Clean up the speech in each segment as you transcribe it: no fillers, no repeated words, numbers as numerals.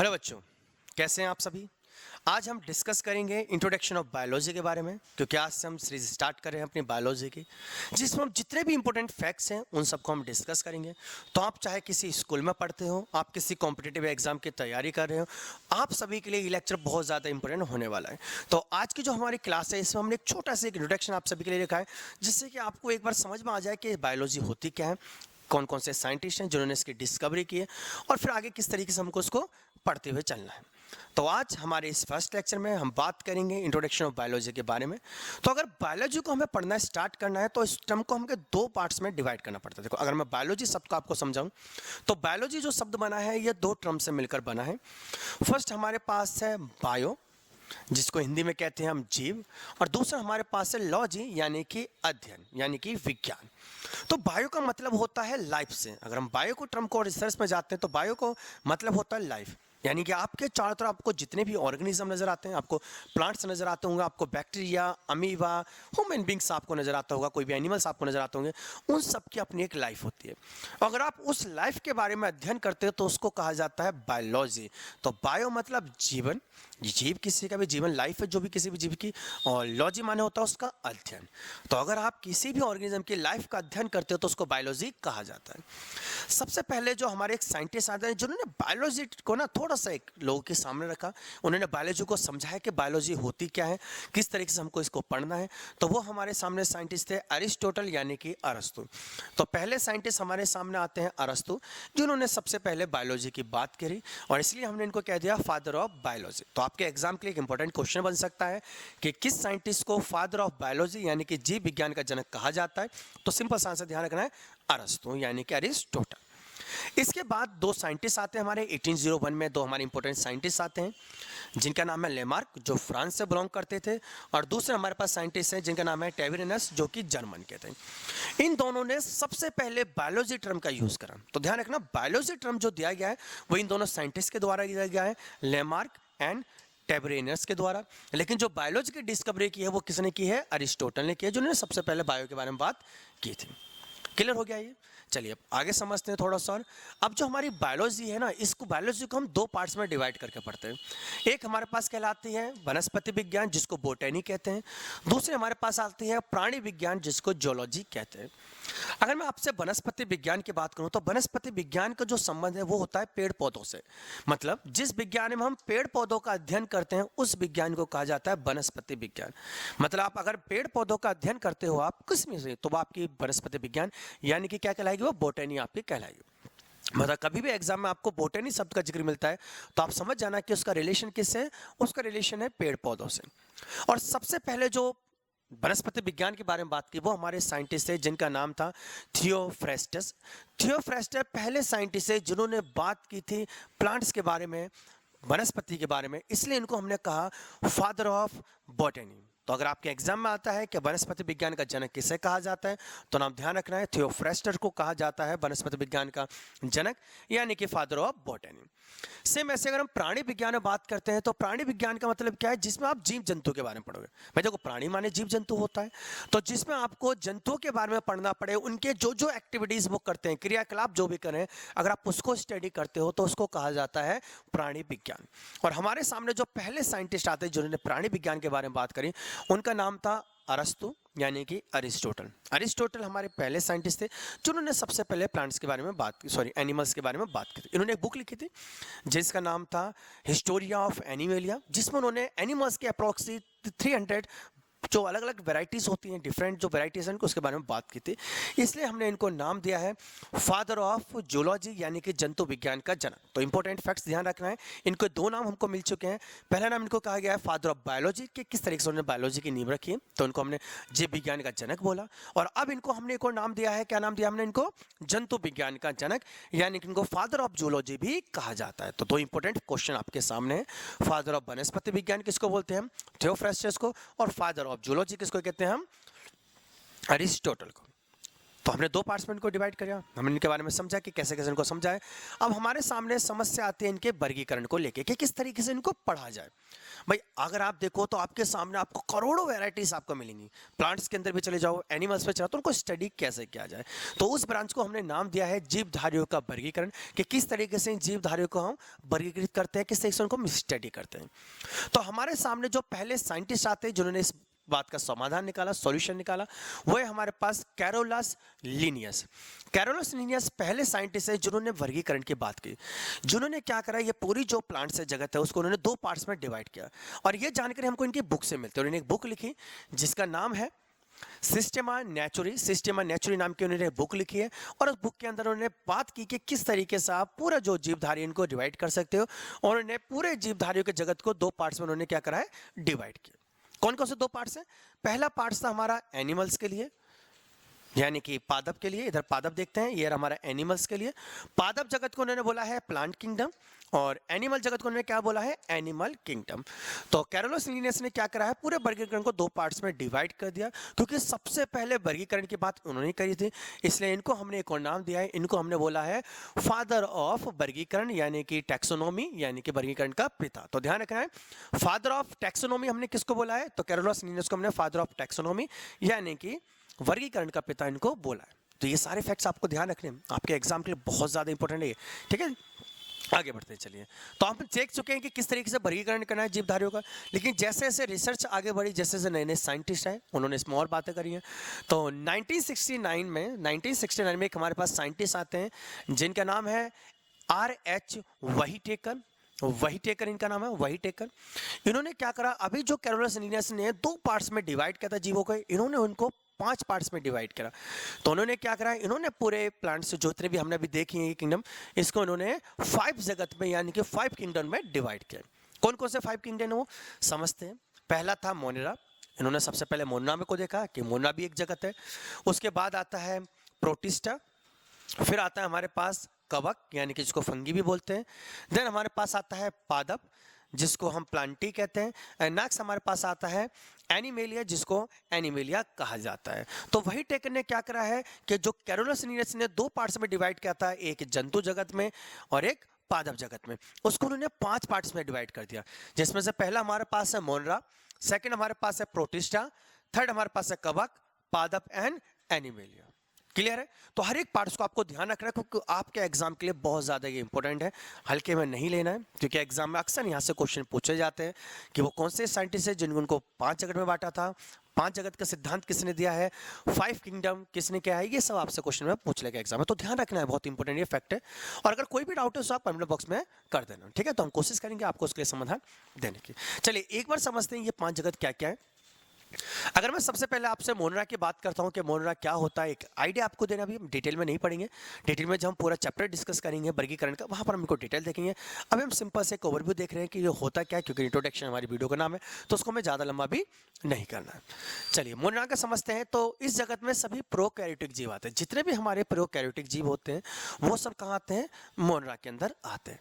Hello बच्चों, कैसे हैं आप सभी। आज हम डिस्कस करेंगे इंट्रोडक्शन ऑफ बायोलॉजी के बारे में, क्योंकि आज से हम सीरीज स्टार्ट कर रहे हैं अपनी बायोलॉजी की, जिसमें हम जितने भी इंपॉर्टेंट फैक्ट्स हैं उन सबको हम डिस्कस करेंगे। तो आप चाहे किसी स्कूल में पढ़ते हो, आप किसी कॉम्पिटिटिव एग्जाम की तैयारी कर रहे हो, आप सभी के लिए ये लेक्चर बहुत ज़्यादा इंपॉर्टेंट होने वाला है। तो आज की जो हमारी क्लास है इसमें हमने एक छोटा सा एक इंट्रोडक्शन आप सभी के लिए लिखा है, जिससे कि आपको एक बार समझ में आ जाए कि बायोलॉजी होती क्या है, कौन कौन से साइंटिस्ट हैं जिन्होंने इसकी डिस्कवरी की है, और फिर आगे किस तरीके से हमको इसको पढ़ते हुए चलना है। तो आज हमारे इस फर्स्ट लेक्चर में हम बात करेंगे इंट्रोडक्शन ऑफ बायोलॉजी के बारे में। तो अगर बायोलॉजी को हमें पढ़ना स्टार्ट करना है तो इस टर्म को हमें दो पार्ट्स में डिवाइड करना पड़ता है। देखो, अगर मैं बायोलॉजी शब्द को आपको समझाऊं तो बायोलॉजी जो शब्द बना है ये दो टर्म से मिलकर बना है। फर्स्ट हमारे पास है बायो, जिसको हिंदी में कहते हैं हम जीव, और दूसरा हमारे पास है लॉजी, यानी कि अध्ययन, यानी कि विज्ञान। तो बायो का मतलब होता है लाइफ से। अगर हम बायो को टर्म को रिसर्च में जाते हैं तो बायो को मतलब होता है लाइफ, यानी कि आपके चारों तरफ आपको जितने भी ऑर्गेनिज्म नजर आते हैं, आपको प्लांट्स नजर आते होंगे, आपको बैक्टीरिया, अमीबा, ह्यूमन बींग्स आपको नजर आता होगा, कोई भी एनिमल्स आपको नजर आते होंगे, उन सब की अपनी एक लाइफ होती है। अगर आप उस लाइफ के बारे में अध्ययन करते हो तो उसको कहा जाता है बायोलॉजी। तो बायो मतलब जीवन, जीव किसी का भी जीवन लाइफ है जो भी किसी भी जीव की, और लॉजी माने होता है उसका अध्ययन। तो अगर आप किसी भी ऑर्गेनिज्म की लाइफ का अध्ययन करते हो तो उसको बायोलॉजी कहा जाता है। सबसे पहले जो हमारे एक साइंटिस्ट आते हैं जिन्होंने बायोलॉजी को ना थोड़ा सा एक लोगों के सामने रखा, उन्होंने बायोलॉजी को समझाया कि बायोलॉजी होती क्या है, किस तरीके से हमको इसको पढ़ना है। तो वो हमारे सामने साइंटिस्ट थे अरिस्टोटल, यानी कि अरस्तु। तो पहले साइंटिस्ट हमारे सामने आते हैं अरस्तु, जिन्होंने सबसे पहले बायोलॉजी की बात करी, और इसलिए हमने इनको कह दिया फादर ऑफ बायोलॉजी। तो आपके एग्जाम के लिए एक इंपॉर्टेंट क्वेश्चन बन सकता है कि किस साइंटिस्ट को फादर ऑफ बायोलॉजी यानी कि जीव विज्ञान का जनक कहा जाता है। तो सिंपल सा आंसर ध्यान रखना है, अरस्तु यानी कि अरिस्टोटल। इसके बाद दो साइंटिस्ट आते हैं हमारे 1801 में, दो हमारे इंपॉर्टेंट साइंटिस्ट आते हैं जिनका नाम है लेमार्क, जो फ्रांस से बिलोंग करते थे, और दूसरे हमारे पास साइंटिस्ट हैं जिनका नाम है टेविरेनस, जो कि जर्मन के थे। इन दोनों ने सबसे पहले बायोलॉजी टर्म का यूज करा। तो ध्यान रखना, बायोलॉजी टर्म जो दिया गया है वो इन दोनों साइंटिस्ट के द्वारा दिया गया है, लेमार्क एंड टेबरेनस के द्वारा। लेकिन जो बायोलॉजी की डिस्कवरी की है वो किसने की है, अरिस्टोटल ने की है, जिन्होंने सबसे पहले बायो के बारे में बात की थी। क्लियर हो गया ये। चलिए अब आगे समझते हैं थोड़ा सा और। अब जो हमारी बायोलॉजी है ना, इसको बायोलॉजी को हम दो पार्ट्स में डिवाइड करके पढ़ते हैं। एक हमारे पास कहलाती है वनस्पति विज्ञान, जिसको बोटेनी कहते हैं। दूसरी हमारे पास आती है प्राणी विज्ञान, जिसको जूलॉजी कहते हैं। अगर मैं आपसे वनस्पति विज्ञान की बात करूं तो वनस्पति विज्ञान का जो संबंध है वो होता है पेड़ पौधों से। मतलब जिस विज्ञान में हम पेड़ पौधों का अध्ययन करते हैं उस विज्ञान को कहा जाता है वनस्पति विज्ञान। मतलब आप अगर पेड़ पौधों का अध्ययन करते हो आप किस में से, तो वो आपकी वनस्पति विज्ञान यानी कि क्या कहलाएगी, वो बोटेनी आपकी कहलाएगी। मतलब कभी भी एग्जाम में आपको बोटेनी शब्द का जिक्र मिलता है तो आप समझ जाना कि उसका रिलेशन किससे है, उसका रिलेशन है पेड़ पौधों से। और सबसे पहले जो वनस्पति विज्ञान के बारे में बात की वो हमारे साइंटिस्ट थे जिनका नाम था थियोफ्रेस्टस। थियोफ्रेस्टस पहले साइंटिस्ट है जिन्होंने बात की थी प्लांट्स के बारे में, वनस्पति के बारे में, इसलिए इनको हमने कहा फादर ऑफ बॉटनी। तो अगर आपके एग्जाम में आता है कि वनस्पति विज्ञान का जनक किसे कहा जाता है, तो नाम ध्यान रखना है, थियोफ्रेस्टस को कहा जाता है वनस्पति विज्ञान का जनक, यानी कि फादर ऑफ बॉटनी। सेम ऐसे अगर हम प्राणी विज्ञान में बात करते हैं तो प्राणी विज्ञान का मतलब क्या है, जिसमें आप जीव जंतु के बारे में पढ़ोगे। भाई देखो, प्राणी माने जीव जंतु होता है, तो जिसमें आपको जंतुओं के बारे में पढ़ना पड़े, उनके जो जो एक्टिविटीज वो करते हैं, क्रियाकलाप जो भी करें, अगर आप उसको स्टडी करते हो तो उसको कहा जाता है प्राणी विज्ञान। और हमारे सामने जो पहले साइंटिस्ट आते हैं जिन्होंने प्राणी विज्ञान के बारे में बात करी, उनका नाम था अरस्तु यानी कि अरिस्टोटल। अरिस्टोटल हमारे पहले साइंटिस्ट थे जिन्होंने सबसे पहले प्लांट्स के बारे में बात की, सॉरी एनिमल्स के बारे में बात की थी। इन्होंने एक बुक लिखी थी जिसका नाम था हिस्टोरिया ऑफ एनिमेलिया, जिसमें उन्होंने एनिमल्स के अप्रोक्सीमेट 300 जो अलग अलग वेराइटीज़ होती हैं, डिफरेंट जो वेराइटीज़ हैं उसके बारे में बात की थी। इसलिए हमने इनको नाम दिया है फादर ऑफ जूलॉजी यानी कि जंतु विज्ञान का जनक। तो इंपॉर्टेंट फैक्ट्स ध्यान रखना है, इनको दो नाम हमको मिल चुके हैं। पहला नाम इनको कहा गया है फादर ऑफ बायोलॉजी, कि किस तरीके से उन्होंने बायोलॉजी की नींव रखी है, तो इनको हमने जीव विज्ञान का जनक बोला। और अब इनको हमने एक और नाम दिया है, क्या नाम दिया हमने इनको, जंतु विज्ञान का जनक, यानी कि इनको फादर ऑफ जूलॉजी भी कहा जाता है। तो दो इंपॉर्टेंट क्वेश्चन आपके सामने है, फादर ऑफ वनस्पति विज्ञान किसको बोलते हैं हम, थियोफ्रेस्टस को, और फादर ऑफ जूलॉजी किसको कहते हैं हम, अरिस्टोटल को। तो हमने दो पार्ट्स में इनको डिवाइड किया, हमने इनके बारे में समझा कि कैसे कैसे इनको समझा है। अब हमारे सामने समस्या आती है इनके वर्गीकरण को लेके कि किस तरीके से इनको पढ़ा जाए। भाई अगर आप देखो तो आपके सामने आपको करोड़ों वैरायटीज आपको मिलेंगी, प्लांट्स के अंदर भी चले जाओ, एनिमल्स पे चले तो उनको स्टडी कैसे किया जाए। तो उस ब्रांच को हमने नाम दिया है जीवधारियों का वर्गीकरण, कि किस तरीके से इन जीवधारियों को हम वर्गीकृत करते हैं, किस तरीके से उनको स्टडी करते हैं। तो हमारे सामने जो पहले साइंटिस्ट आते हैं जिन्होंने इस बात का समाधान निकाला, सॉल्यूशन निकाला, वो है हमारे पास कैरोलस लिनियस। कैरोलस लिनियस पहले साइंटिस्ट है जिन्होंने वर्गीकरण की बात की, जिन्होंने क्या करा, ये पूरी जो प्लांट्स है, जगत है, उसको उन्होंने दो पार्ट्स में डिवाइड किया। और ये जानकारी हमको इनकी बुक से मिलती है। उन्होंने एक बुक लिखी जिसका नाम है सिस्टेमा नेचुरी। सिस्टेमा नेचुरी नाम की उन्होंने बुक लिखी है, और उस बुक के अंदर उन्होंने बात की कि किस तरीके से आप पूरा जो जीवधारी इनको डिवाइड कर सकते हो। और उन्होंने पूरे जीवधारियों के जगत को दो पार्ट्स में उन्होंने क्या करा है, डिवाइड किया। कौन कौन से दो पार्ट्स हैं? पहला पार्ट्स था हमारा एनिमल्स के लिए, यानी कि पादप के लिए। इधर पादप देखते हैं, ये हमारा एनिमल्स के लिए। पादप जगत को उन्होंने बोला है प्लांट किंगडम, और एनिमल जगत को उन्होंने क्या बोला है, एनिमल किंगडम। तो कैरोलस लिनियस ने क्या करा है, पूरे वर्गीकरण को दो पार्ट्स में डिवाइड कर दिया, क्योंकि सबसे पहले वर्गीकरण की बात उन्होंने करी थी, इसलिए इनको हमने एक और नाम दिया है। इनको हमने बोला है फादर ऑफ वर्गीकरण, यानी कि टैक्सोनॉमी, यानी कि वर्गीकरण का पिता। तो ध्यान रखना है, फादर ऑफ टैक्सोनॉमी हमने किसको बोला है, तो कैरोलस लिनियस को हमने फादर ऑफ टैक्सोनॉमी यानी कि वर्गीकरण का पिता इनको बोला है। तो ये सारे फैक्ट्स आपको ध्यान रखने हैं, आपके एग्जाम के लिए बहुत ज्यादा इंपॉर्टेंट है, ठीक है। आगे बढ़ते चलिए। तो हम देख चुके हैं कि किस तरीके से वर्गीकरण करना है जीवधारियों का, लेकिन जैसे जैसे रिसर्च आगे बढ़ी, जैसे जैसे नए नए साइंटिस्ट आए, उन्होंने इसमें और बातें करी हैं। तो 1969 में एक हमारे पास साइंटिस्ट आते हैं जिनका नाम है R.H. व्हिटेकर इनका नाम है, व्हिटेकर। इन्होंने क्या करा, अभी जो कैरोलस लिनियस ने दो पार्ट्स में डिवाइड किया था जीवों को, इन्होंने उनको 5 पार्ट्स में डिवाइड करा। तो उन्होंने क्या करा, इन्होंने पूरे प्लांट्स जो जितने भी हमने अभी देखी है ये किंगडम, इसको उन्होंने 5 जगत में यानी कि 5 किंगडम में डिवाइड किया। कौन कौन से 5 किंगडम है वो समझते हैं। पहला था मोनेरा, इन्होंने सबसे पहले मोनेरा में को देखा कि मोनेरा भी एक जगत है। उसके बाद आता है प्रोटिस्टा, फिर आता है हमारे पास कवक, यानी कि जिसको फंगी भी बोलते हैं। देन हमारे पास आता है पादप, जिसको हम प्लांटी कहते हैं। एंड नेक्स्ट हमारे पास आता है एनिमेलिया, जिसको एनिमेलिया कहा जाता है। तो वही टेकर ने क्या करा है कि जो कैरोलस लिनियस ने दो पार्ट्स में डिवाइड किया था, एक जंतु जगत में और एक पादप जगत में, उसको उन्होंने 5 पार्ट्स में डिवाइड कर दिया, जिसमें से पहला हमारे पास है मोनरा, सेकंड हमारे पास है प्रोटिस्टा, थर्ड हमारे पास है कवक, पादप एंड एनिमेलिया। क्लियर है। तो हर एक पार्ट्स को आपको ध्यान रखना है, क्योंकि आपके एग्जाम के लिए बहुत ज़्यादा ये इंपॉर्टेंट है, हल्के में नहीं लेना है। क्योंकि एग्जाम में अक्सर यहाँ से क्वेश्चन पूछे जाते हैं कि वो कौन से साइंटिस्ट है जिन्होंने उनको 5 जगत में बांटा था, 5 जगत का सिद्धांत किसने दिया है, 5 किंगडम किसने क्या है, ये सब आपसे क्वेश्चन में पूछ लेगा एग्जाम में। तो ध्यान रखना है, बहुत इंपॉर्टेंट ये फैक्ट है। और अगर कोई भी डाउट है तो आप कमेंट बॉक्स में कर देना, ठीक है। तो हम कोशिश करेंगे आपको उसके लिए समाधान देने की। चलिए एक बार समझते हैं ये 5 जगत क्या क्या है। अगर मैं सबसे पहले आपसे मोनरा की बात करता हूं कि मोनरा क्या होता है, एक आइडिया आपको देना, भी हम डिटेल में नहीं पढ़ेंगे। डिटेल में जब हम पूरा चैप्टर डिस्कस करेंगे वर्गीकरण का, वहां पर हम इनको डिटेल देखेंगे। अभी हम सिंपल से एक ओवरव्यू देख रहे हैं कि ये होता क्या है, क्योंकि इंट्रोडक्शन हमारी वीडियो का नाम है, तो उसको हमें ज़्यादा लंबा भी नहीं करना है। चलिए मोनरा का समझते हैं। तो इस जगत में सभी प्रोकैरियोटिक जीव आते हैं, जितने भी हमारे प्रोकैरियोटिक जीव होते हैं वो सब कहाँ आते हैं, मोनरा के अंदर आते हैं।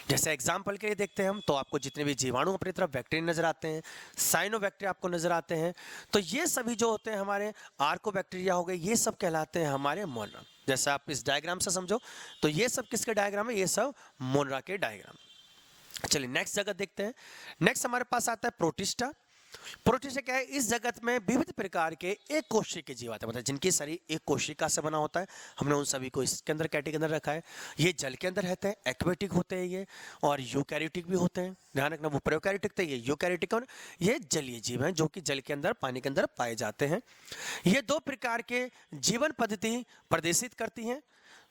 जैसे एग्जाम्पल के लिए देखते हैं हम, तो आपको जितने भी जीवाणु अपनी तरफ बैक्टीरिया नजर आते हैं, साइनोबैक्टीरिया आपको नजर आते हैं, तो ये सभी जो होते हैं हमारे आर्कोबैक्टीरिया हो गए, ये सब कहलाते हैं हमारे मोनरा। जैसे आप इस डायग्राम से समझो, तो ये सब किसके डायग्राम है, ये सब मोनरा के डायग्राम। चलिए नेक्स्ट जगत देखते हैं। नेक्स्ट हमारे पास आता है प्रोटिस्टा। प्रोटिस्टा क्या है, इस जगत में विविध प्रकार के एक कोशिका के जीव आते हैं, मतलब जिनकी शरीर एक कोशिका से बना होता है। हमने उन सभी को इसके अंदर कैटेगरी अंदर रखा है। ये जल के अंदर रहते हैं, एक्वेटिक होते हैं ये, और यूकैरियोटिक भी होते हैं। ध्यान रखना, वो प्रोकैरियोटिक थे, ये यूकैरियोटिक, और ये जलीय जीव हैं जो कि जल के अंदर, पानी के अंदर पाए जाते हैं। ये 2 प्रकार के जीवन पद्धति प्रदर्शित करती हैं।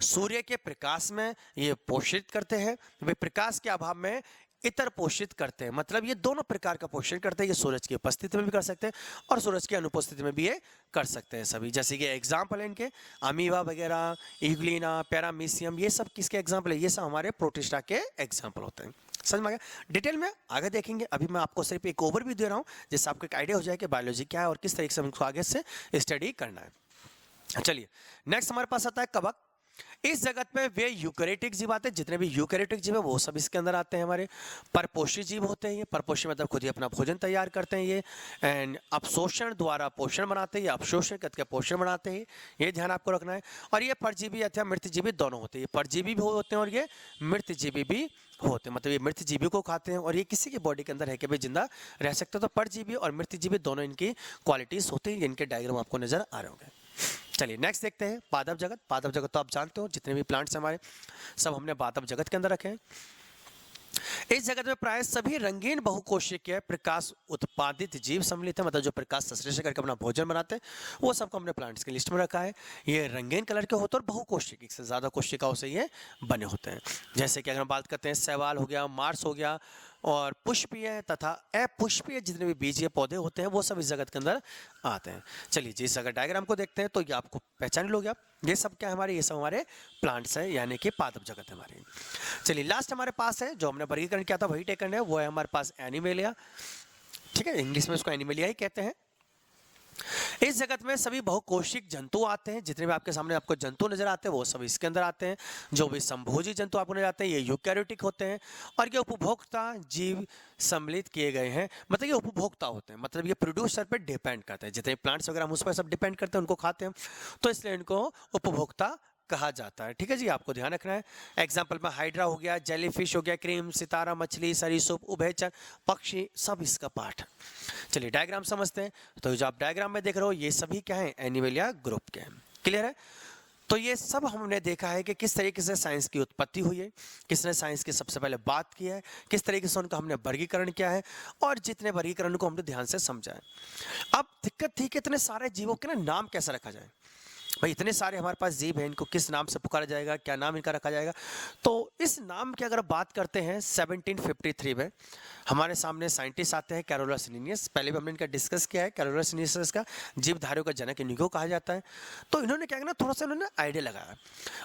सूर्य के प्रकाश में ये पोषित करते हैं, वे प्रकाश के अभाव में इतर पोषित करते हैं। मतलब ये दोनों प्रकार का पोषण करते हैं। ये सूरज की उपस्थिति में भी कर सकते हैं और सूरज की अनुपस्थिति में भी ये कर सकते हैं सभी। जैसे कि एग्जाम्पल है इनके अमीबा वगैरह, इग्लिना, पैरामीशियम, ये सब किसके एग्जाम्पल है, ये सब हमारे प्रोटिस्टा के एग्जाम्पल होते हैं। समझ में आ गया। डिटेल में आगे देखेंगे, अभी मैं आपको सिर्फ एक ओवरव्यू दे रहा हूँ जिससे आपको एक आइडिया हो जाए कि बायोलॉजी क्या है और किस तरीके से हमको आगे से स्टडी करना है। चलिए नेक्स्ट हमारे पास आता है कवक। इस जगत में वे यूकैरियोटिक जीव आते हैं, जितने भी यूकैरियोटिक जीव है वो सब इसके अंदर आते हैं हमारे। परपोषी जीव होते हैं ये, परपोषी मतलब खुद ही अपना भोजन तैयार करते हैं ये, एंड अपशोषण द्वारा पोषण बनाते हैं, ये अपशोषण करके पोषण बनाते हैं, ये ध्यान आपको रखना है। और ये परजीवी अथवा मृतजीवी दोनों होते हैं, ये परजीवी भी होते हैं और ये मृतजीवी भी होते हैं, मतलब ये मृतजीवी को खाते हैं और ये किसी की बॉडी के अंदर है कि भाई जिंदा रह सकते हो। तो परजीवी और मृतजीवी दोनों इनकी क्वालिटीज होती हैं, इनके डायग्राम आपको नजर आ रहे होंगे। चलिए नेक्स्ट देखते हैं पादप जगत। पादप जगत तो आप जानते हो, जितने भी प्लांट्स हमारे सब हमने पादप जगत के अंदर रखे हैं। इस जगत में प्राय सभी रंगीन बहुकोशिकीय प्रकाश उत्पादित जीव सम्मिलित है, मतलब जो प्रकाश संश्लेषण करके अपना भोजन बनाते हैं वो सबको हमने प्लांट्स की लिस्ट में रखा है। ये रंगीन कलर के होते हैं और बहुकोशिकीय से ज्यादा कोशिकाओं से ये बने होते हैं। जैसे कि अगर हम बात करते हैं शैवाल हो गया, मार्स हो गया, और पुष्पीय तथा अपुष्पीय जितने भी बीजीय पौधे होते हैं वो सब इस जगत के अंदर आते हैं। चलिए जी, इस अगर डायग्राम को देखते हैं तो ये आपको पहचान लोगे आप, ये सब क्या है हमारे, ये सब हमारे प्लांट्स है, यानी कि पादप जगत है हमारी। चलिए लास्ट हमारे पास है जो हमने वर्गीकरण किया था वही टेकन है, वो है हमारे पास एनिमेलिया। ठीक है, इंग्लिश में उसको एनिमेलिया ही कहते हैं। इस जगत में सभी बहुकोशिक जंतु आते हैं, जितने भी आपके सामने आपको जंतु नजर आते हैं वो सब इसके अंदर आते हैं। जो भी संभोजी जंतु आपको नजर आते हैं ये यूकैरियोटिक होते हैं, और ये उपभोक्ता जीव सम्मिलित किए गए हैं, मतलब ये उपभोक्ता होते हैं, मतलब ये प्रोड्यूसर पे डिपेंड करते हैं। जितने प्लांट्स वगैरह हम उस पर सब डिपेंड करते हैं, उनको खाते हैं, तो इसलिए इनको उपभोक्ता कहा जाता है। ठीक है जी, आपको ध्यान रखना है। एग्जाम्पल में हाइड्रा हो गया, जेलीफिश हो गया, क्रीम, सितारा मछली, सरीसृप, उभयचर पक्षी, सब इसका पार्ट है। चलिए डायग्राम समझते हैं। तो जो आप डायग्राम में देख रहे हो ये सभी क्या है, एनिमेलिया ग्रुप के हैं। क्लियर है? तो ये सब हमने देखा है कि किस तरीके से साइंस की उत्पत्ति हुई है, किसने साइंस की सबसे पहले बात की है, किस तरीके से उनका हमने वर्गीकरण किया है, और जितने वर्गीकरण को हमने ध्यान से समझा है। अब दिक्कत थी कि इतने सारे जीवों के ना नाम कैसे रखा जाए। भाई इतने सारे हमारे पास जीव हैं, इनको किस नाम से पुकारा जाएगा, क्या नाम इनका रखा जाएगा। तो इस नाम की अगर बात करते हैं 1753 में हमारे सामने साइंटिस्ट आते हैं कैरोलस लिनियस। पहले भी हमने इनका डिस्कस किया है, कैरोलस लिनियस का जीवधारियों का जनक इन्हीं को कहा जाता है। तो इन्होंने क्या किया ना, थोड़ा सा इन्होंने आइडिया लगाया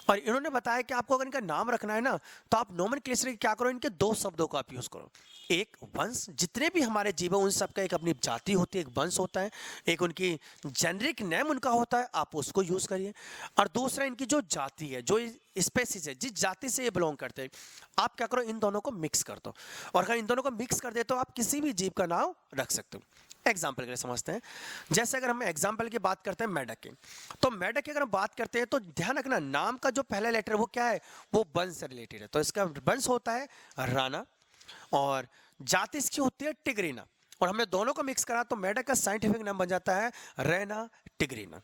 और इन्होंने बताया कि आपको अगर इनका नाम रखना है ना तो आप नोमेनक्लेचर क्या करो, इनके दो शब्दों का आप यूज करो। एक वंश, जितने भी हमारे जीव हैं उन सबका एक अपनी जाति होती है, एक वंश होता है, एक उनकी जेनरिक नेम उनका होता है, आप उसको यूज करिए। और दूसरा इनकी जो जाति है, जो स्पेसीज है, जिस जाति से ये बिलोंग करते हैं, आप क्या करो इन दोनों को मिक्स कर दो। और अगर इन दोनों को मिक्स कर दे तो आप किसी भी जीव का नाम रख सकते हो। एग्जाम्पल के लिए समझते हैं, जैसे अगर हम एग्जाम्पल की बात करते हैं मेढक की, तो मेढक की अगर हम बात करते हैं तो ध्यान रखना नाम का जो पहला लेटर वो क्या है, वो वंश से रिलेटेड है। तो इसका वंश होता है राणा और जाति इसकी होती है टिग्रीना, और हमने दोनों को मिक्स करा तो मेढक का साइंटिफिक नाम बन जाता है रैना टिग्रीना।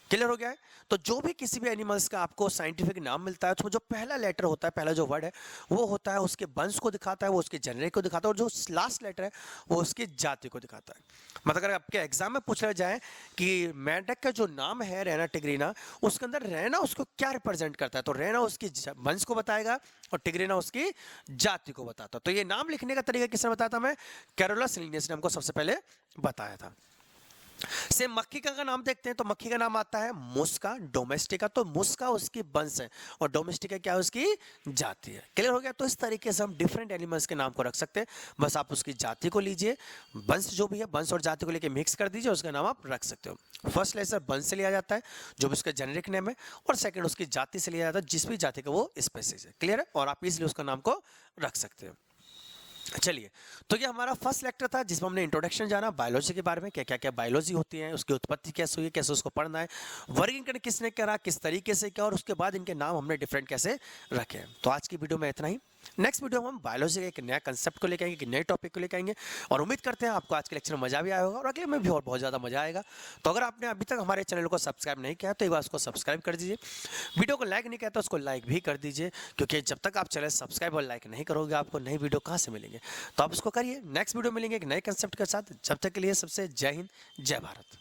क्लियर हो गया है? तो जो भी किसी भी एनिमल्स का आपको साइंटिफिक नाम मिलता है तो जो पहला लेटर होता है, पहला जो वर्ड है वो होता है उसके वंश को दिखाता है, वो उसके जेनरिक को दिखाता है, और जो लास्ट लेटर है वो उसकी जाति को दिखाता है। मतलब अगर आपके एग्जाम में पूछा जाए कि मेढक का जो नाम है रैना टिग्रीना, उसके अंदर रैना उसको क्या रिप्रेजेंट करता है, तो रैना उसकी वंश को बताएगा और टिग्रीना उसकी जाति को बताता। तो ये नाम लिखने का तरीका किसने बताया था, मैं कैरोलस लिनियस ने हमको सबसे पहले बताया था। से मक्खी का नाम देखते हैं तो मक्खी का नाम आता है मुस्का डोमेस्टिका, तो मुस्का उसकी वंश है और डोमेस्टिका क्या है, उसकी जाति है। क्लियर हो गया? तो इस तरीके से हम डिफरेंट एनिमल्स के नाम को रख सकते हैं, बस आप उसकी जाति को लीजिए, वंश जो भी है वंश और जाति को लेके मिक्स कर दीजिए, उसका नाम आप रख सकते हो। फर्स्ट लेटर वंश से लिया जाता है जो भी उसका जेनेरिक नेम है, और सेकेंड उसकी जाति से लिया जाता है जिस भी जाति का वो स्पेसीज है। क्लियर है? और आप इजिली उसका नाम को रख सकते हो। चलिए, तो ये हमारा फर्स्ट लेक्चर था जिसमें हमने इंट्रोडक्शन जाना बायोलॉजी के बारे में, क्या क्या क्या बायोलॉजी होती है, उसकी उत्पत्ति कैसे हुई, कैसे उसको पढ़ना है, वर्गीकरण किसने करा, किस तरीके से किया, और उसके बाद इनके नाम हमने डिफरेंट कैसे रखे। तो आज की वीडियो में इतना ही। नेक्स्ट वीडियो में हम बायोलॉजी के एक नया कंसेप्ट को लेकर आएंगे, एक नए टॉपिक को लेकर आएंगे, और उम्मीद करते हैं आपको आज के लेक्चर में मजा भी आया होगा और अगले में भी और बहुत ज़्यादा मजा आएगा। तो अगर आपने अभी तक हमारे चैनल को सब्सक्राइब नहीं किया तो एक बार उसको सब्सक्राइब कर दीजिए, वीडियो को लाइक नहीं किया तो उसको लाइक भी कर दीजिए, क्योंकि जब तक आप चैनल सब्सक्राइब और लाइक नहीं करोगे आपको नई वीडियो कहाँ से मिलेंगे। तो आप उसको करिए। नेक्स्ट वीडियो मिलेंगे एक नए कंसेप्ट के साथ, जब तक के लिए सबसे जय हिंद, जय भारत।